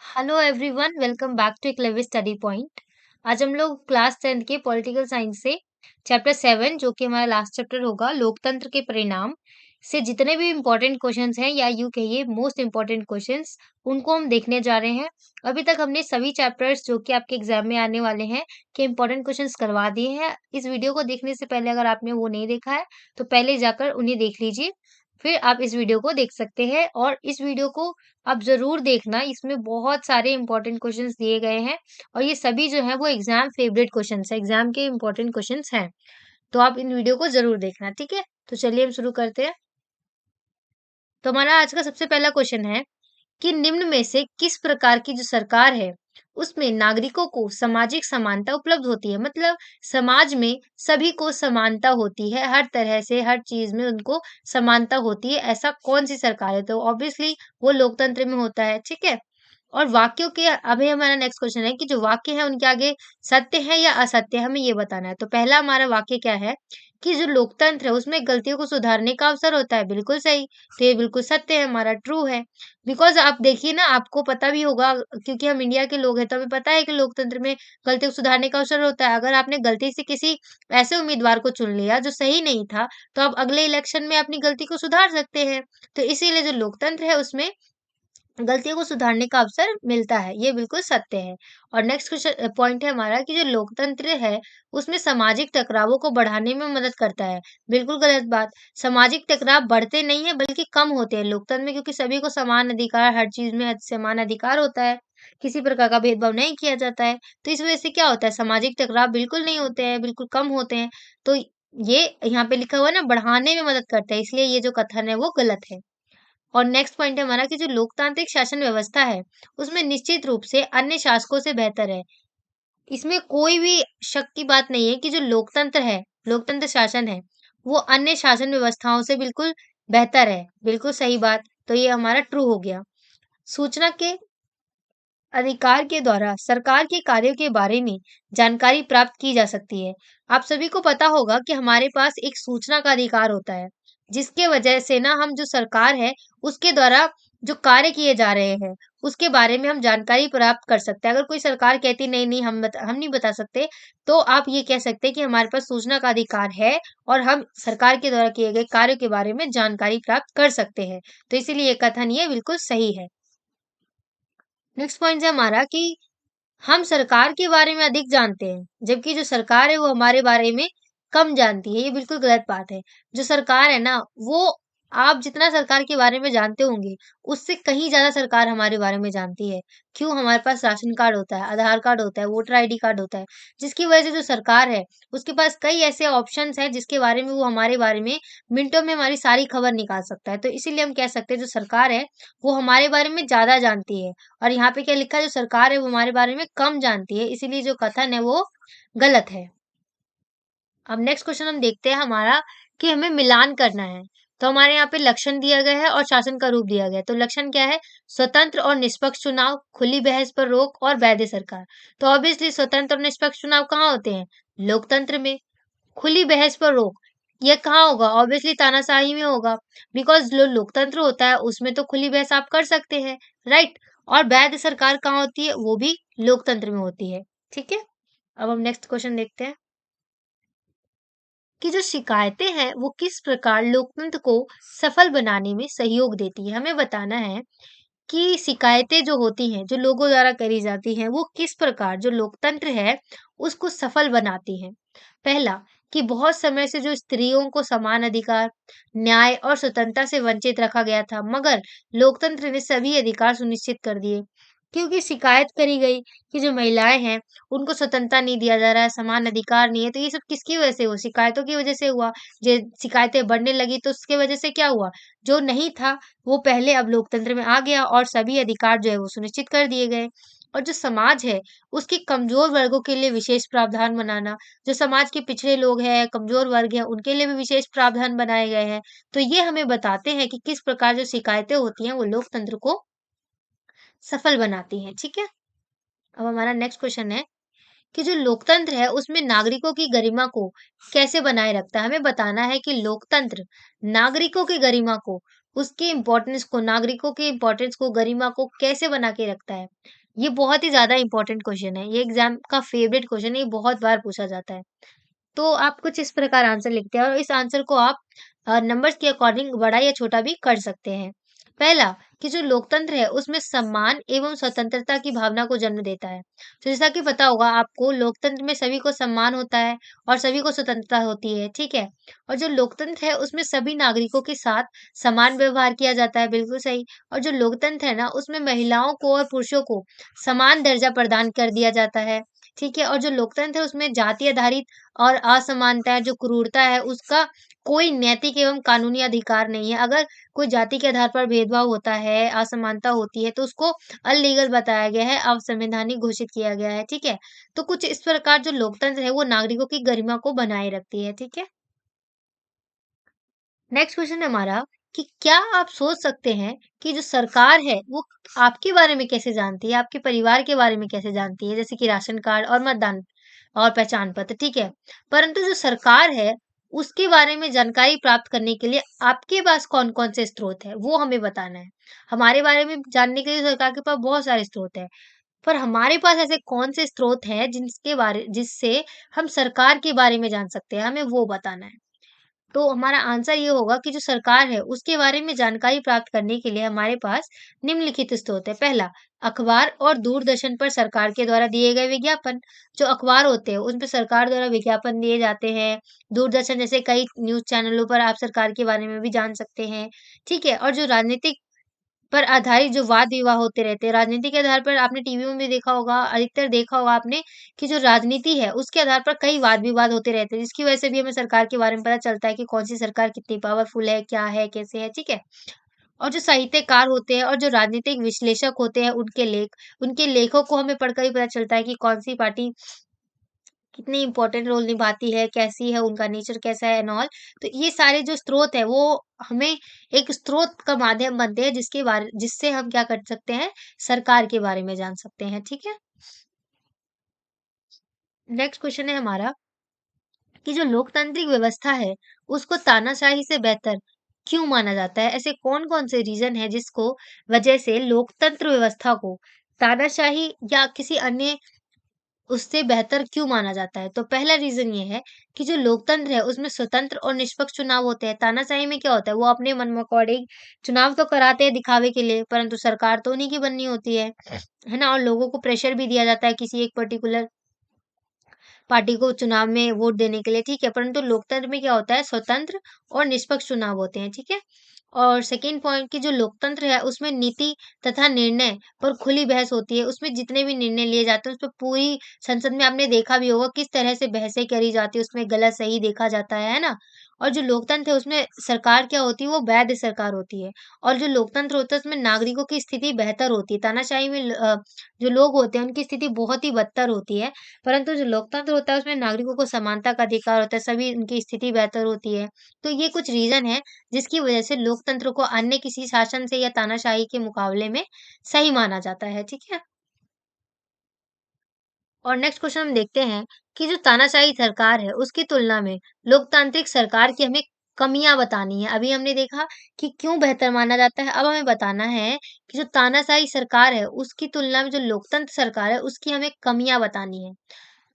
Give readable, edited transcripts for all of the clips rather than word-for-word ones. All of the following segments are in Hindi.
Hello everyone, welcome back to clever study point. आज हम लोग क्लास 10th के पॉलिटिकल साइंस से चैप्टर 7 जो कि हमारा लास्ट चैप्टर होगा, लोकतंत्र के परिणाम से जितने भी इम्पोर्टेंट क्वेश्चंस हैं या यूं कहिए मोस्ट इम्पोर्टेंट क्वेश्चंस, उनको हम देखने जा रहे हैं। अभी तक हमने सभी चैप्टर्स जो कि आपके एग्जाम में आने वाले हैं के इम्पोर्टेंट क्वेश्चंस करवा दिए हैं। इस वीडियो को देखने से पहले अगर आपने वो नहीं देखा है तो पहले जाकर उन्हें देख लीजिए, फिर आप इस वीडियो को देख सकते हैं। और इस वीडियो को आप ज़रूर देखना, इसमें बहुत सारे इंपॉर्टेंट क्वेश्चंस दिए गए हैं और ये सभी जो हैं वो एग्ज़ाम फेवरेट क्वेश्चंस हैं, एग्ज़ाम के इंपॉर्टेंट क्वेश्चंस हैं। तो आप इन वीडियो को ज़रूर देखना, ठीक है? तो चलिए हम शुरू करते हैं। तो हमारा आज का सबसे पहला क्वेश्चन है कि निम्न में से किस प्रकार की जो सरकार है, उसमें नागरिकों को सामाजिक समानता उपलब्ध होती है? मतलब समाज में सभी को समानता होती है, हर तरह से, हर चीज़ में उनको समानता होती है, ऐसा कौन-सी सरकार है? तो ऑब्वियसली वो लोकतंत्र में होता है, ठीक है? और वाक्यों के अभी हमारा नेक्स्ट क्वेश्चन है कि जो वाक्य है उनके आगे सत्य है या असत्य है, हमें ये बताना है। तो पहला हमारा वाक्य क्या है कि जो लोकतंत्र है उसमें गलतियों को सुधारने का अवसर होता है, बिल्कुल सही। तो ये बिल्कुल सत्य है, हमारा ट्रू है। बिकॉज़ आप देखिए ना, आपको पता भी होगा क्योंकि हम इंडिया के लोग हैं तो हमें पता है कि लोकतंत्र में गलतियों को सुधारने का अवसर होता है। अगर आपने गलती से किसी ऐसे उम्मीदवार को चुन लिया जो सही नहीं था, तो आप अगले इलेक्शन में अपनी गलती को सुधार सकते हैं। तो इसीलिए जो लोकतंत्र है उसमें गलतियों को सुधारने का अवसर मिलता है, ये बिल्कुल सत्य है। और नेक्स्ट क्वेश्चन पॉइंट है हमारा कि जो लोकतंत्र है, उसमें सामाजिक टकरावों को बढ़ाने में मदद करता है। बिल्कुल गलत बात, सामाजिक टकराव बढ़ते नहीं है बल्कि कम होते हैं लोकतंत्र में, क्योंकि सभी को समान अधिकार, हर चीज़ में समान अधिकार होता है, किसी प्रकार का भेदभाव नहीं किया जाता है। तो इस वजह से क्या होता है, सामाजिक टकराव बिल्कुल नहीं होते हैं, बिल्कुल कम होते हैं। तो ये यहाँ पे लिखा हुआ है ना, बढ़ाने में मदद करता है, इसलिए ये जो कथन है वो गलत है। और नेक्स्ट पॉइंट है हमारा कि जो लोकतांत्रिक शासन व्यवस्था है, उसमें निश्चित रूप से अन्य शासकों से बेहतर है। इसमें कोई भी शक की बात नहीं है कि जो लोकतंत्र है, लोकतंत्र शासन है, वो अन्य शासन व्यवस्थाओं से बिल्कुल बेहतर है। बिल्कुल सही बात। तो ये हमारा ट्रू हो गया। सूचना के अधिकार के द्वारा सरकार के कार्यों के बारे में जानकारी प्राप्त की जा सकती है। आप सभी को पता होगा कि हमारे पास एक सूचना का अधिकार होता है, जिसके वजह से ना हम जो सरकार है, उसके द्वारा जो कार्य किए जा रहे हैं, उसके बारे में हम जानकारी प्राप्त कर सकते हैं। अगर कोई सरकार कहती नहीं नहीं हम नहीं बता सकते, तो आप ये कह सकते हैं कि हमारे पास सूचना का अधिकार है और हम सरकार के द्वारा किए गए कार्यों के बारे में जानकारी प्राप्त कर सकते हैं। तो इसीलिए ये कथन ये बिल्कुल सही है। नेक्स्ट पॉइंट है हमारा कि हम सरकार के बारे में अधिक जानते हैं, जबकि जो सरकार है वो हमारे बारे में कम जानती है। ये बिल्कुल गलत बात है। जो सरकार है ना, वो आप जितना सरकार के बारे में जानते होंगे, उससे कहीं ज़्यादा सरकार हमारे बारे में जानती है। क्यों? हमारे पास राशन कार्ड होता है, आधार कार्ड होता है, वोटर आईडी कार्ड होता है, जिसकी वजह से जो सरकार है, उसके पास कई ऐसे ऑप्शंस हैं जिसके बारे में वो हमारे बारे में मिनटों में हमारी सारी खबर निकाल सकता है। तो इसीलिए हम कह सकते हैं जो सरकार है, वो हमारे बारे में ज़्यादा जानती है। और यहाँ पे क्या लिखा है, जो सरकार है वो हमारे बारे में कम जानती है, इसीलिए जो कथन है वो गलत है। अब नेक्स्ट क्वेश्चन हम देखते हैं हमारा कि हमें मिलान करना है। तो हमारे यहाँ पे लक्षण दिया गया है और शासन का रूप दिया गया है। तो लक्षण क्या है? स्वतंत्र और निष्पक्ष चुनाव, खुली बहस पर रोक और वैध सरकार। तो ऑब्वियसली स्वतंत्र और निष्पक्ष चुनाव कहाँ होते हैं? लोकतंत्र में। खुली बहस पर रोक, ये कहाँ होगा? ऑब्वियसली तानाशाही में होगा, बिकॉज जो लोकतंत्र होता है उसमें तो खुली बहस आप कर सकते हैं, राइट? और वैध सरकार कहाँ होती है? वो भी लोकतंत्र में होती है, ठीक है? अब हम नेक्स्ट क्वेश्चन देखते हैं कि जो शिकायतें हैं वो किस प्रकार लोकतंत्र को सफल बनाने में सहयोग देती है। हमें बताना है कि शिकायतें जो होती हैं, जो लोगों द्वारा करी जाती हैं, वो किस प्रकार जो लोकतंत्र है, उसको सफल बनाती हैं। पहला, कि बहुत समय से जो स्त्रियों को समान अधिकार, न्याय और स्वतंत्रता से वंचित रखा गया था, मगर लोकतंत्र ने सभी अधिकार सुनिश्चित कर दिए। क्योंकि शिकायत करी गई कि जो महिलाएं हैं, उनको स्वतंत्रता नहीं दिया जा रहा है, समान अधिकार नहीं है, तो ये सब किसकी वजह से हुआ? शिकायतों की वजह से हुआ। जे शिकायतें बढ़ने लगी तो उसकी वजह से क्या हुआ? जो नहीं था वो पहले अब लोकतंत्र में आ गया और सभी अधिकार जो है वो सुनिश्चित कर दिए गए। और जो समाज है, उसके कमजोर वर्गों के लिए विशेष प्रावधान बनाना, जो समाज के पिछड़े लोग हैं, कमजोर वर्ग हैं, उनके लिए भी विशेष प्रावधान बनाए गए हैं। तो ये हमें बताते हैं कि किस प्रकार जो शिकायतें होती हैं वो लोकतंत्र को सफल बनाती हैं, ठीक है? अब हमारा नेक्स्ट क्वेश्चन है कि जो लोकतंत्र है उसमें नागरिकों की गरिमा को कैसे बनाए रखता है। हमें बताना है कि लोकतंत्र नागरिकों की गरिमा को उसके इम्पोर्टेंस को, नागरिकों के इम्पोर्टेंस को, गरिमा को कैसे बना के रखता है? ये बहुत ही ज़्यादा इम्पोर्टेंट क्वेश्चन है। ये एग्ज़ाम का फेवरेट क्वेश्चन है, ये बहुत बार पूछा जाता है। तो आप कुछ इस प्रकार आंसर लिखते हैं और इस आंसर को आप नंबर्स के अकॉर्डिंग बड़ा या छोटा भी कर सकते हैं। पहला, कि जो लोकतंत्र है उसमें सम्मान एवं स्वतंत्रता की भावना को जन्म देता है। तो जैसा कि पता होगा आपको, लोकतंत्र में सभी को सम्मान होता है और सभी को स्वतंत्रता होती है, ठीक है? और जो लोकतंत्र है उसमें सभी नागरिकों के साथ समान व्यवहार किया जाता है, बिल्कुल सही। और जो लोकतंत्र है ना, उसमें महिलाओं को और पुरुषों को समान दर्जा प्रदान कर दिया जाता है, ठीक है? और जो लोकतंत्र है उसमें जाति आधारित और असमानता है, जो क्रूरता है, उसका कोई नैतिक एवं कानूनी अधिकार नहीं है। अगर कोई जाति के आधार पर भेदभाव होता है, असमानता होती है, तो उसको अलीगल बताया गया है, अवैधानिक घोषित किया गया है, ठीक है? तो कुछ इस प्रकार जो लोकतंत्र है, वो नागरिकों की गरिमा को बनाए रखती है, ठीक है? नेक्स्ट क्वेश्चन है हमारा कि क्या आप सोच सकते हैं कि जो सरकार है, वो आपके बारे में कैसे जानती है, आपके परिवार के बारे में कैसे जानती है? जैसे कि राशन कार्ड और मतदान और पहचान पत्र, ठीक है? परंतु जो सरकार है, उसके बारे में जानकारी प्राप्त करने के लिए आपके पास कौन-कौन से स्रोत हैं, वो हमें बताना है। हमारे बारे में जानने के लिए सरकार के पास बहुत सारे स्रोत हैं, पर हमारे पास ऐसे कौन से स्रोत हैं जिससे हम सरकार के बारे में जान सकते हैं, हमें वो बताना है। तो हमारा आंसर ये होगा कि जो सरकार है, उसके बारे में जानकारी प्राप्त करने के लिए हमारे पास निम्नलिखित स्रोत है। पहला, अखबार और दूरदर्शन पर सरकार के द्वारा दिए गए विज्ञापन। जो अखबार होते हैं, उनपे सरकार द्वारा विज्ञापन दिए जाते हैं। दूरदर्शन जैसे कई न्यूज़ चैनलों पर आप सरकार के बारे में भी जान सकते हैं, ठीक है? और जो राजनीतिक पर आधारित जो वाद-विवाद होते रहते हैं, राजनीति के आधार पर आपने टीवी में भी देखा होगा, अधिकतर देखा होगा आपने कि जो राजनीति है, उसके आधार पर कई वाद-विवाद होते रहते हैं, जिसकी वजह से भी हमें सरकार के बारे में पता चलता है कि कौन-सी सरकार कितनी पावरफुल है, क्या है, कैसे है, ठीक है? और जो साहित्यकार होते हैं और जो राजनीतिक विश्लेषक होते हैं, उनके लेखों को हमें पढ़कर ही पता चलता है कि कौन-सी पार्टी कितनी इम्पोर्टेंट रोल निभाती है, कैसी है, उनका नेचर कैसा है एंड ऑल। तो ये सारे जो स्रोत हैं वो हमें एक स्रोत का माध्यम बनते हैं जिससे हम क्या कर सकते हैं, सरकार के बारे में जान सकते हैं, ठीक है? नेक्स्ट क्वेश्चन है हमारा कि जो लोकतांत्रिक व्यवस्था है, उसको तानाशाही से बेहतर क्यों माना जाता है? ऐसे कौन-कौन से रीज़न हैं जिसको वजह से लोकतंत्र व्यवस्था को तानाशाही या किसी अन्य उससे बेहतर क्यों माना जाता है? तो पहला रीज़न ये है कि जो लोकतंत्र है उसमें स्वतंत्र और निष्पक्ष चुनाव होते हैं। तानाशाही में क्या होता है, वो अपने मन-मकौड़े चुनाव तो कराते हैं दिखावे के लिए, परंतु सरकार तो उन्हीं की बननी होती है ना? और लोगों को प्रेशर भी दिया जाता है किसी एक पर्टिकुलर पार्टी को चुनाव में वोट देने के लिए, ठीक है? परंतु लोकतंत्र में क्या होता है, स्वतंत्र और निष्पक्ष चुनाव होते हैं, ठीक है? और सेकंड पॉइंट कि जो लोकतंत्र है उसमें नीति तथा निर्णय पर खुली बहस होती है। उसमें जितने भी निर्णय लिए जाते हैं उसपे पूरी संसद में आपने देखा भी होगा किस तरह से बहसें करी जाती है, उसमें गलत-सही देखा जाता है ना? और जो लोकतंत्र है उसमें सरकार क्या होती है, वो वैध सरकार होती है और जो लोकतंत्र होता है उसमें नागरिकों की स्थिति बेहतर होती है। तानाशाही में जो लोग होते हैं उनकी स्थिति बहुत ही बदतर होती है। परंतु जो लोकतंत्र होता है उसमें नागरिकों को समानता का अधिकार होता है, सभी उनकी स्थिति बेहतर होती है। तो ये कुछ रीज़न है जिसकी वजह से लोकतंत्र को अन्य किसी शासन से या तानाशाही के मुकाबले में सही माना जाता है, ठीक है? और नेक्स्ट क्वेश्चन हम देखते हैं कि जो तानाशाही सरकार है, उसकी तुलना में लोकतांत्रिक सरकार की हमें कमियाँ बतानी है। अभी हमने देखा कि क्यों बेहतर माना जाता है, अब हमें बताना है कि जो तानाशाही सरकार है, उसकी तुलना में जो लोकतंत्र सरकार है, उसकी हमें कमियाँ बतानी है।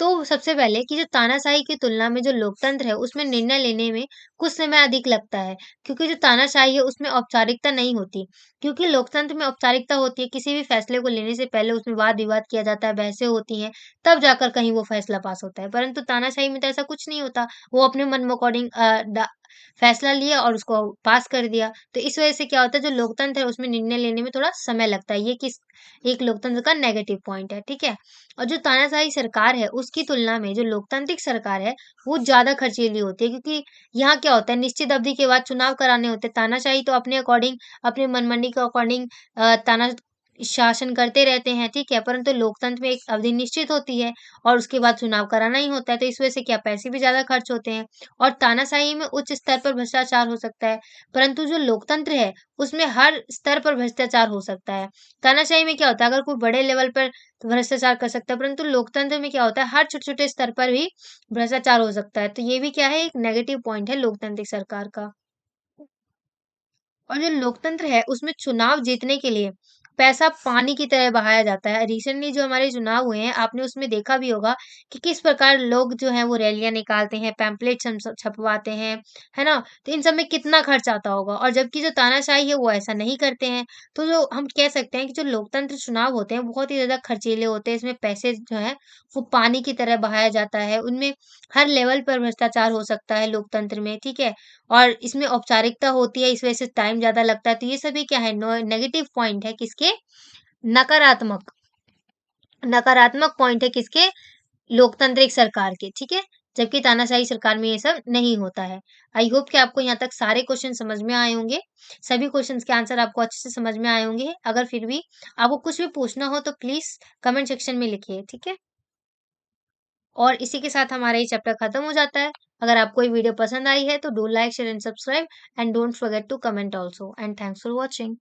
तो सबसे पहले कि जो तानाशाही की तुलना में जो लोकतंत्र है, उसमें निर्णय लेने में कुछ समय अधिक लगता है, क्योंकि जो तानाशाही है, उसमें औपचारिकता नहीं होती। क्योंकि लोकतंत्र में औपचारिकता होती है, किसी भी फैसले को लेने से पहले उसमें वाद-विवाद किया जाता है, बहसें होती हैं, तब जाकर कहीं वो फैसला पास होता है। परंतु तानाशाही में तो ऐसा कुछ नहीं होता, वो अपने मन अकॉर्डिंग फैसला लिया और उसको पास कर दिया। तो इस वजह से क्या होता है, जो लोकतंत्र है, उसमें निर्णय लेने में थोड़ा समय लगता है। ये एक लोकतंत्र का नेगेटिव पॉइंट है, ठीक है? और जो तानाशाही सरकार है, उसकी तुलना में जो लोकतांत्रिक सरकार है, वो ज़्यादा खर्चीली होती है क्योंकि यहाँ क्या होता है निश्चित अवधि के बाद चुनाव कराने होते हैं। तानाशाही तो अपने अकॉर्डिंग, अपने मनमानी के अकॉर्डिंग ताना शासन करते रहते हैं, ठीक है? परंतु लोकतंत्र में एक अवधि निश्चित होती है और उसके बाद चुनाव कराना ही होता है, तो इस वजह से क्या पैसे भी ज़्यादा खर्च होते हैं और तानाशाही में उच्च स्तर पर भ्रष्टाचार हो सकता है, परंतु जो लोकतंत्र है, उसमें हर स्तर पर भ्रष्टाचार हो सकता है। तानाशाही में क्या होता है अगर कोई बड़े लेवल पर भ्रष्टाचार कर सकता है, परंतु लोकतंत्र में क्या होता है हर छोटे-छोटे स्तर पर भी भ्रष्टाचार हो सकता है। तो ये भी क्या है एक नेगेटिव पॉइंट है लोकतांत्रिक सरकार का। और जो लोकतंत्र है उसमें चुनाव जीतने के लिए पैसा पानी की तरह बहाया जाता है। रिसेंटली जो हमारे चुनाव हुए हैं आपने उसमें देखा भी होगा कि किस प्रकार लोग जो हैं वो रैलियां निकालते हैं, पैम्पलेट छपवाते हैं, है ना? तो इन सब में कितना खर्च आता होगा और जबकि जो तानाशाही है वो ऐसा नहीं करते हैं। तो जो हम कह सकते हैं कि जो लोकतंत्र चुनाव होते हैं बहुत ही ज़्यादा खर्चीले होते हैं। इसमें पैसे जो हैं वो पानी की तरह बहाया जाता है। उनमें हर लेवल पर भ्रष्टाचार हो सकता है लोकतंत्र में, ठीक है? और इसमें औपचारिकता होती है, इस वजह से टाइम ज़्यादा लगता है। तो ये सभी क्या है नेगेटिव पॉइंट है किसके? नकारात्मक नकारात्मक पॉइंट है किसके? लोकतांत्रिक सरकार के, ठीक है? जबकि तानाशाही सरकार में ये सब नहीं होता है। आई होप कि आपको यहाँ तक सारे क्वेश्चन समझ में आए होंगे। सभी क्वेश्चंस के आंसर आपको अच्छे से समझ में आए होंगे। अगर फिर भी आपको कुछ भी पूछना हो तो प्लीज़ कमेंट सेक्शन में लिखिए, ठीक है? और इसी के साथ हमारा ये चैप्टर खत्म हो जाता है। अगर आपको ये वीडियो पसंद आई है तो do like, share and subscribe and don't forget to comment also and thanks for watching.